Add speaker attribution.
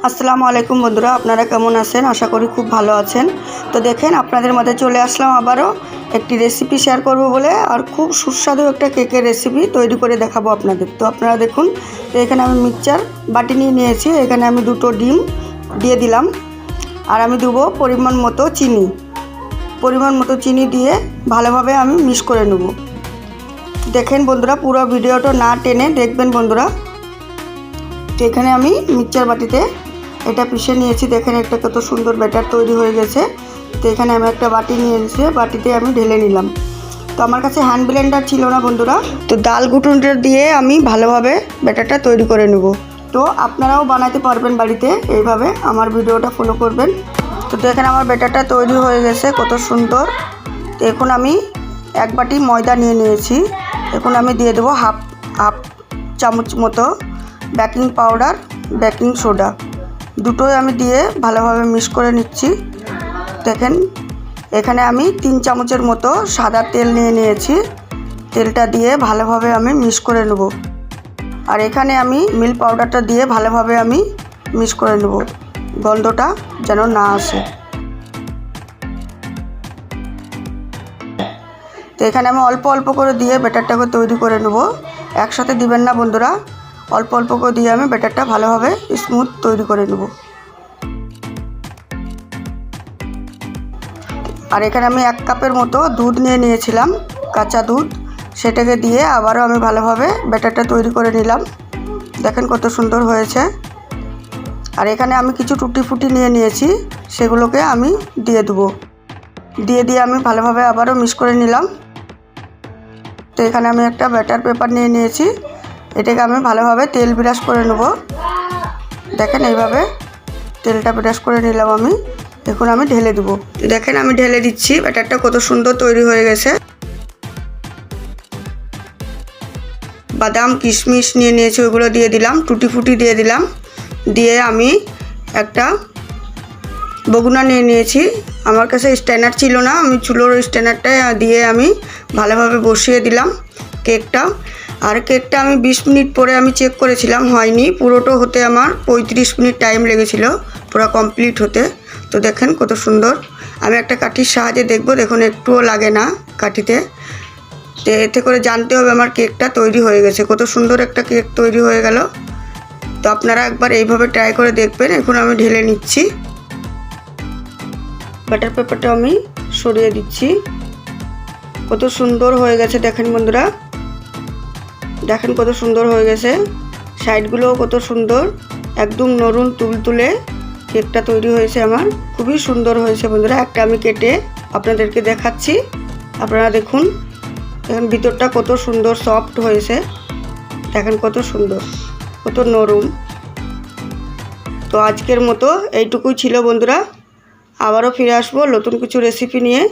Speaker 1: আসসালামু আলাইকুম বন্ধুরা, আপনারা কেমন আছেন? আশা করি খুব ভালো আছেন। তো দেখেন, আপনাদের মধ্যে চলে আসলাম আবারও একটি রেসিপি শেয়ার করব বলে, আর খুব সুস্বাদু একটা কেকের রেসিপি তৈরি করে দেখাবো আপনাদের। তো আপনারা দেখুন, তো এখানে আমি মিক্সচার বাটি নিয়ে নিয়েছি। এখানে আমি 2টো ডিম দিয়ে দিলাম, আর আমি দেবো পরিমাণ মতো চিনি দিয়ে ভালোভাবে আমি মিক্স করে নেব। দেখেন বন্ধুরা, পুরো ভিডিওটা না টেনে দেখবেন বন্ধুরা। তো এখানে আমি মিক্সচার বাটিতে এটা পিষে নিয়েছি। দেখেন একটা কত সুন্দর ব্যাটার তৈরি হয়ে গেছে। তো এখানে আমি একটা বাটি নিয়ে এসে বাটিতে আমি ঢেলে নিলাম। তো আমার কাছে হ্যান্ড ব্লেন্ডার ছিল না বন্ধুরা, তো ডাল ঘুটুনটা দিয়ে আমি ভালোভাবে ব্যাটারটা তৈরি করে নেব। তো আপনারাও বানাতে পারবেন বাড়িতে এইভাবে, আমার ভিডিওটা ফলো করবেন। তো দেখেন আমার ব্যাটারটা তৈরি হয়ে গেছে কত সুন্দর। তো এখন আমি এক বাটি ময়দা নিয়ে নিয়েছি। এখন আমি দিয়ে দেবো হাফ চামচ মতো বেকিং পাউডার, বেকিং সোডা, দুটোই আমি দিয়ে ভালোভাবে মিক্স করে নিচ্ছি। দেখেন এখানে আমি 3 চামচের মতো সাদা তেল নিয়ে নিয়েছি। তেলটা দিয়ে ভালোভাবে আমি মিক্স করে নেব। আর এখানে আমি মিল্ক পাউডারটা দিয়ে ভালোভাবে আমি মিক্স করে নেব, গন্ধটা যেন না আসে। তো এখানে আমি অল্প অল্প করে দিয়ে ব্যাটারটাকে তৈরি করে নেব। একসাথে দিবেন না বন্ধুরা, অল্প অল্প করে দিয়ে আমি ব্যাটারটা ভালোভাবে স্মুথ তৈরি করে নেব। আর এখানে আমি 1 কাপের মতো দুধ নিয়ে নিয়েছিলাম, কাঁচা দুধ, সেটাকে দিয়ে আবারও আমি ভালোভাবে ব্যাটারটা তৈরি করে নিলাম। দেখেন কত সুন্দর হয়েছে। আর এখানে আমি কিছু টুটি ফুটি নিয়ে নিয়েছি, সেগুলোকে আমি দিয়ে দেবো। দিয়ে আমি ভালোভাবে আবারও মিক্স করে নিলাম। তো এখানে আমি একটা ব্যাটার পেপার নিয়ে নিয়েছি, এটাকে আমি ভালোভাবে তেল ব্রাশ করে নেব। দেখেন এইভাবে তেলটা ব্রাশ করে নিলাম আমি। এখন আমি ঢেলে দেবো। দেখেন আমি ঢেলে দিচ্ছি, ব্যাটারটা কত সুন্দর তৈরি হয়ে গেছে। বাদাম কিশমিশ নিয়ে নিয়েছি, ওইগুলো দিয়ে দিলাম, টুটি ফুটি দিয়ে দিলাম। দিয়ে আমি একটা বগুনা নিয়ে নিয়েছি। আমার কাছে স্ট্যান্ডার ছিল না, আমি চুলোর স্ট্যান্ডারটা দিয়ে আমি ভালোভাবে বসিয়ে দিলাম কেকটা। আর কেকটা আমি 20 মিনিট পরে আমি চেক করেছিলাম, হয়নি। পুরোটা হতে আমার 35 মিনিট টাইম লেগেছিল পুরো কমপ্লিট হতে। তো দেখেন কত সুন্দর। আমি একটা কাঠির সাহায্যে দেখবো, দেখুন একটুও লাগে না কাঠিতে। তো এতে করে জানতে হবে আমার কেকটা তৈরি হয়ে গেছে। কত সুন্দর একটা কেক তৈরি হয়ে গেল। তো আপনারা একবার এইভাবে ট্রাই করে দেখবেন। এখন আমি ঢেলে নিচ্ছি, বাটার পেপারটা আমি সরিয়ে দিচ্ছি। কত সুন্দর হয়ে গেছে দেখেন বন্ধুরা, দেখেন কত সুন্দর হয়ে গেছে। সাইডগুলোও কত সুন্দর, একদম নরম তুলতুলে কেকটা তৈরি হয়েছে আমার। খুবই সুন্দর হয়েছে বন্ধুরা। একটা আমি কেটে আপনাদেরকে দেখাচ্ছি, আপনারা দেখুন। দেখেন ভিতরটা কত সুন্দর সফট হয়েছে, দেখেন কত সুন্দর, কত নরম। তো আজকের মতো এইটুকুই ছিল বন্ধুরা। আবারও ফিরে আসবো নতুন কিছু রেসিপি নিয়ে।